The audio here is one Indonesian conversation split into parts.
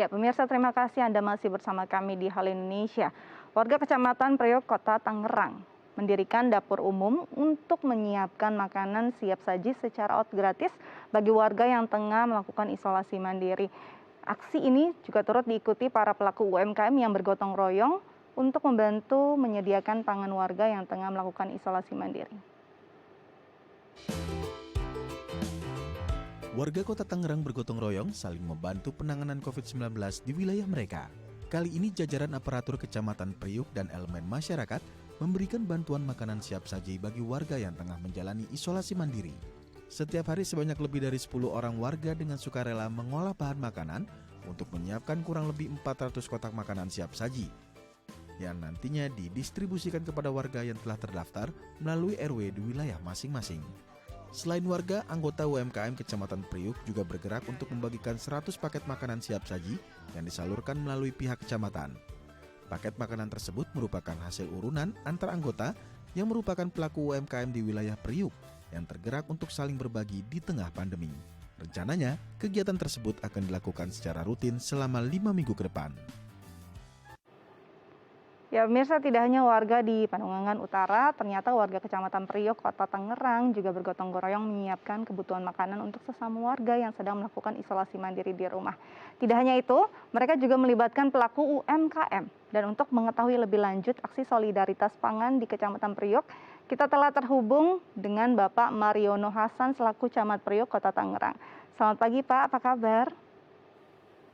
Ya, pemirsa, terima kasih Anda masih bersama kami di Halo Indonesia. Warga Kecamatan Priok, Kota Tangerang, mendirikan dapur umum untuk menyiapkan makanan siap saji secara gratis bagi warga yang tengah melakukan isolasi mandiri. Aksi ini juga turut diikuti para pelaku UMKM yang bergotong royong untuk membantu menyediakan pangan warga yang tengah melakukan isolasi mandiri. Warga Kota Tangerang bergotong royong saling membantu penanganan COVID-19 di wilayah mereka. Kali ini jajaran aparatur Kecamatan Priuk dan elemen masyarakat memberikan bantuan makanan siap saji bagi warga yang tengah menjalani isolasi mandiri. Setiap hari sebanyak lebih dari 10 orang warga dengan sukarela mengolah bahan makanan untuk menyiapkan kurang lebih 400 kotak makanan siap saji yang nantinya didistribusikan kepada warga yang telah terdaftar melalui RW di wilayah masing-masing. Selain warga, anggota UMKM Kecamatan Priuk juga bergerak untuk membagikan 100 paket makanan siap saji yang disalurkan melalui pihak kecamatan. Paket makanan tersebut merupakan hasil urunan antar anggota yang merupakan pelaku UMKM di wilayah Priuk yang tergerak untuk saling berbagi di tengah pandemi. Rencananya, kegiatan tersebut akan dilakukan secara rutin selama 5 minggu ke depan. Ya, pemirsa, tidak hanya warga di Panungangan Utara, ternyata warga Kecamatan Priok, Kota Tangerang juga bergotong royong menyiapkan kebutuhan makanan untuk sesama warga yang sedang melakukan isolasi mandiri di rumah. Tidak hanya itu, mereka juga melibatkan pelaku UMKM. Dan untuk mengetahui lebih lanjut aksi solidaritas pangan di Kecamatan Priok, kita telah terhubung dengan Bapak Mariono Hasan selaku Camat Priok, Kota Tangerang. Selamat pagi, Pak. Apa kabar?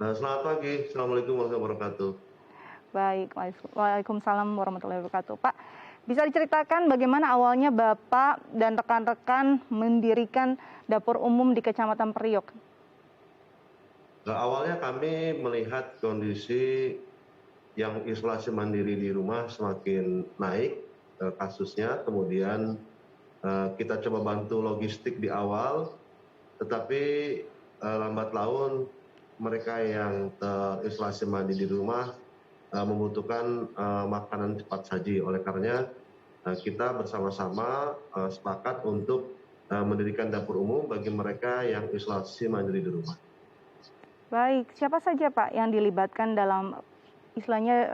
Selamat pagi. Assalamualaikum warahmatullahi wabarakatuh. Baik, waalaikumsalam warahmatullahi wabarakatuh. Pak, bisa diceritakan bagaimana awalnya Bapak dan rekan-rekan mendirikan dapur umum di Kecamatan Priok? Awalnya kami melihat kondisi yang isolasi mandiri di rumah semakin naik kasusnya, kemudian kita coba bantu logistik di awal, tetapi lambat laun mereka yang terisolasi mandiri di rumah membutuhkan makanan cepat saji. Oleh karenanya kita bersama-sama sepakat untuk mendirikan dapur umum bagi mereka yang isolasi mandiri di rumah. Baik, siapa saja Pak yang dilibatkan dalam istilahnya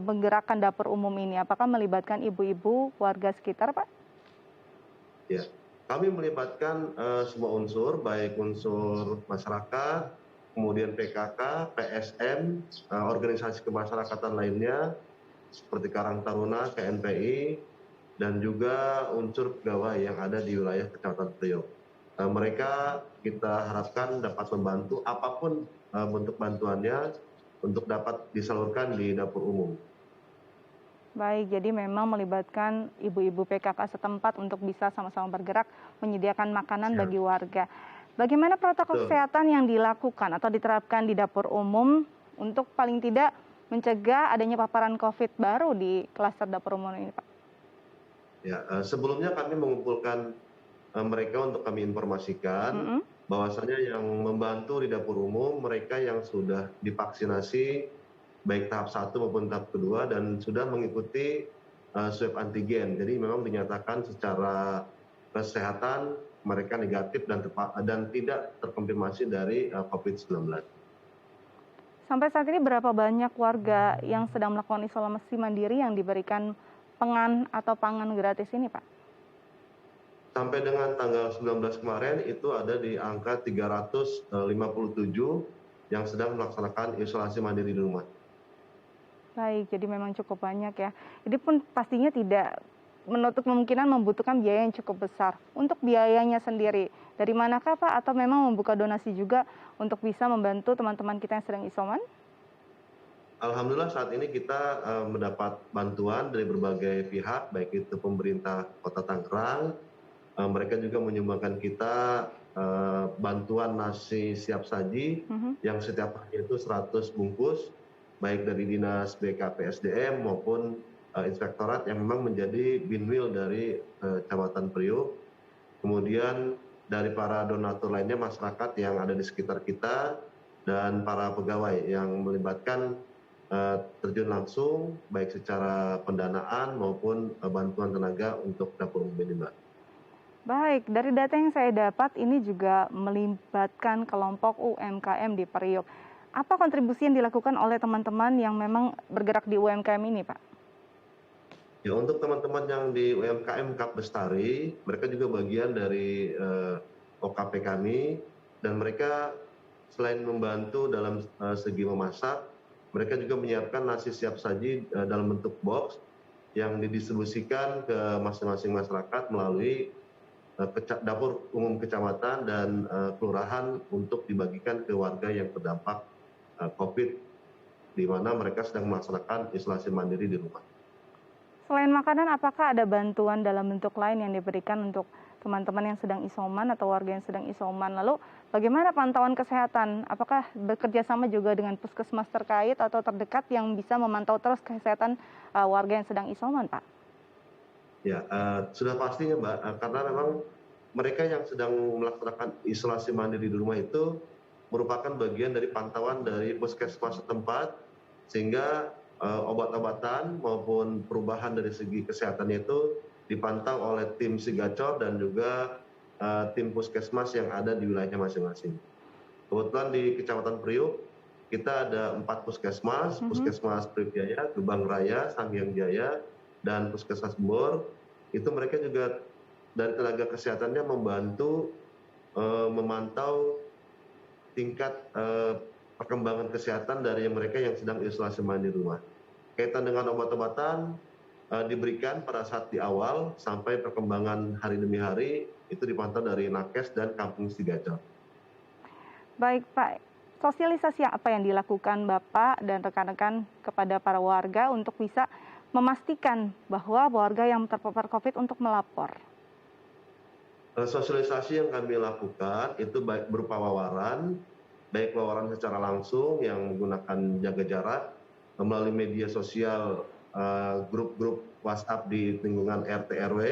menggerakkan dapur umum ini? Apakah melibatkan ibu-ibu warga sekitar, Pak? Ya, kami melibatkan semua unsur, baik unsur masyarakat, kemudian PKK, PSM, organisasi kemasyarakatan lainnya seperti Karang Taruna, KNPI, dan juga unsur pegawai yang ada di wilayah Kecamatan Priok. Mereka kita harapkan dapat membantu apapun bentuk bantuannya untuk dapat disalurkan di dapur umum. Baik, jadi memang melibatkan ibu-ibu PKK setempat untuk bisa sama-sama bergerak menyediakan makanan bagi warga. Bagaimana protokol kesehatan yang dilakukan atau diterapkan di dapur umum untuk paling tidak mencegah adanya paparan COVID baru di klaster dapur umum ini, Pak? Ya, sebelumnya kami mengumpulkan mereka untuk kami informasikan bahwasanya yang membantu di dapur umum mereka yang sudah divaksinasi baik tahap 1 maupun tahap kedua dan sudah mengikuti swab antigen. Jadi memang dinyatakan secara kesehatan mereka negatif dan tidak terkonfirmasi dari COVID-19. Sampai saat ini berapa banyak warga yang sedang melakukan isolasi mandiri yang diberikan pangan gratis ini, Pak? Sampai dengan tanggal 19 kemarin itu ada di angka 357 yang sedang melaksanakan isolasi mandiri di rumah. Baik, jadi memang cukup banyak ya. Ini pun pastinya tidak menutup kemungkinan membutuhkan biaya yang cukup besar. Untuk biayanya sendiri, dari manakah Pak? Atau memang membuka donasi juga untuk bisa membantu teman-teman kita yang sedang isoman? Alhamdulillah saat ini kita mendapat bantuan dari berbagai pihak, baik itu pemerintah Kota Tangerang, mereka juga menyumbangkan kita bantuan nasi siap saji yang setiap hari itu 100 bungkus, baik dari Dinas BKPSDM maupun Inspektorat yang memang menjadi binwil dari Kecamatan Priok. Kemudian dari para donatur lainnya, masyarakat yang ada di sekitar kita, dan para pegawai yang melibatkan terjun langsung baik secara pendanaan maupun bantuan tenaga untuk dapur umum ini, Mbak. Baik, dari data yang saya dapat ini juga melibatkan kelompok UMKM di Priok. Apa kontribusi yang dilakukan oleh teman-teman yang memang bergerak di UMKM ini, Pak? Ya, untuk teman-teman yang di UMKM Kap Bestari, mereka juga bagian dari OKP kami, dan mereka selain membantu dalam segi memasak, mereka juga menyiapkan nasi siap saji dalam bentuk box yang didistribusikan ke masing-masing masyarakat melalui dapur umum kecamatan dan kelurahan untuk dibagikan ke warga yang terdampak COVID, di mana mereka sedang melaksanakan isolasi mandiri di rumah. Selain makanan, apakah ada bantuan dalam bentuk lain yang diberikan untuk teman-teman yang sedang isoman atau warga yang sedang isoman? Lalu bagaimana pantauan kesehatan? Apakah bekerja sama juga dengan puskesmas terkait atau terdekat yang bisa memantau terus kesehatan warga yang sedang isoman, Pak? Ya, sudah pastinya Mbak, karena memang mereka yang sedang melaksanakan isolasi mandiri di rumah itu merupakan bagian dari pantauan dari puskesmas setempat, sehingga obat-obatan maupun perubahan dari segi kesehatannya itu dipantau oleh tim Sigacor dan juga tim puskesmas yang ada di wilayahnya masing-masing. Kebetulan di Kecamatan Priuk kita ada 4 puskesmas, Puskesmas Priuk Jaya, Gebang Raya, Sangiang Jaya, dan Puskesmas Bor. Itu mereka juga dari tenaga kesehatannya membantu memantau tingkat perkembangan kesehatan dari mereka yang sedang isolasi mandiri di rumah. Kaitan dengan obat-obatan diberikan pada saat di awal sampai perkembangan hari demi hari itu dipantau dari Nakes dan Kampung Sigacor. Baik, Pak. Sosialisasi apa yang dilakukan Bapak dan rekan-rekan kepada para warga untuk bisa memastikan bahwa warga yang terpapar COVID untuk melapor? Sosialisasi yang kami lakukan itu baik berupa wawaran, baik wawaran secara langsung yang menggunakan jaga jarak, melalui media sosial, grup-grup WhatsApp di lingkungan RT RW,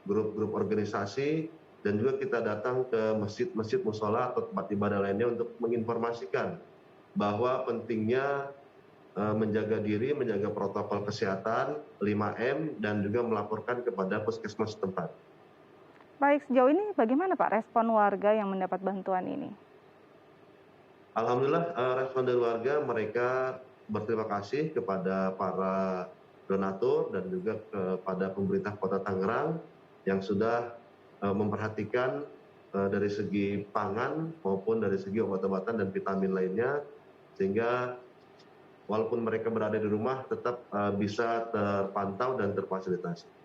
grup-grup organisasi, dan juga kita datang ke masjid-masjid, musola atau tempat ibadah lainnya untuk menginformasikan bahwa pentingnya menjaga diri, menjaga protokol kesehatan 5M, dan juga melaporkan kepada puskesmas setempat. Baik, sejauh ini bagaimana Pak respon warga yang mendapat bantuan ini? Alhamdulillah respon dari warga, mereka berterima kasih kepada para donatur dan juga kepada pemerintah Kota Tangerang yang sudah memperhatikan dari segi pangan maupun dari segi obat-obatan dan vitamin lainnya, sehingga walaupun mereka berada di rumah tetap bisa terpantau dan terfasilitasi.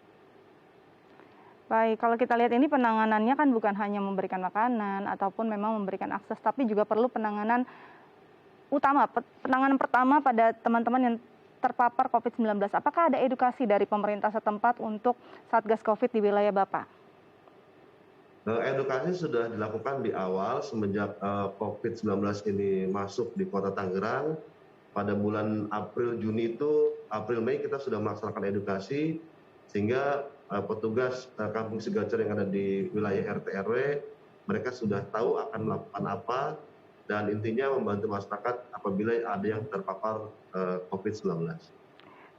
Baik, kalau kita lihat ini penanganannya kan bukan hanya memberikan makanan ataupun memang memberikan akses, tapi juga perlu penanganan utama, penanganan pertama pada teman-teman yang terpapar COVID-19. Apakah ada edukasi dari pemerintah setempat untuk Satgas COVID di wilayah Bapak? Edukasi sudah dilakukan di awal semenjak COVID-19 ini masuk di Kota Tangerang. Pada bulan April, Juni itu, April, Mei kita sudah melaksanakan edukasi, sehingga petugas Kampung Sigacor yang ada di wilayah RT RW, mereka sudah tahu akan melakukan apa, dan intinya membantu masyarakat apabila ada yang terpapar COVID-19.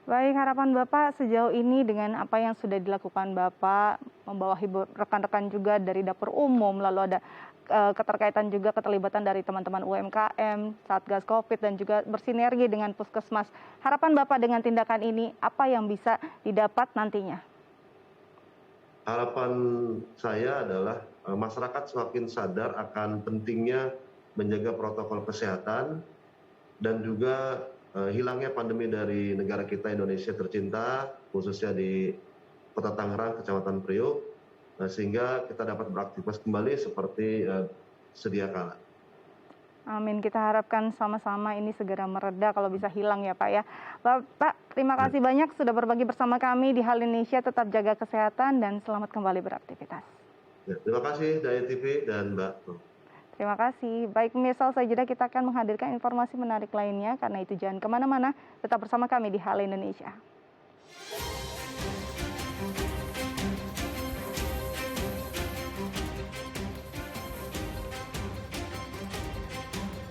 Baik, harapan Bapak sejauh ini dengan apa yang sudah dilakukan Bapak, membawa rekan-rekan juga dari dapur umum, lalu ada keterkaitan juga keterlibatan dari teman-teman UMKM, Satgas COVID, dan juga bersinergi dengan Puskesmas. Harapan Bapak dengan tindakan ini, apa yang bisa didapat nantinya? Harapan saya adalah masyarakat semakin sadar akan pentingnya menjaga protokol kesehatan dan juga hilangnya pandemi dari negara kita Indonesia tercinta, khususnya di Kota Tangerang, Kecamatan Priuk, sehingga kita dapat beraktivitas kembali seperti sedia kala. Amin, kita harapkan sama-sama ini segera mereda kalau bisa hilang ya Pak ya. Bapak, terima kasih banyak sudah berbagi bersama kami di Hal Indonesia, tetap jaga kesehatan dan selamat kembali beraktivitas. Ya, terima kasih Daya TV dan Mbak. Terima kasih. Baik pemirsa, usai jeda kita akan menghadirkan informasi menarik lainnya. Karena itu jangan kemana-mana, tetap bersama kami di Hal Indonesia.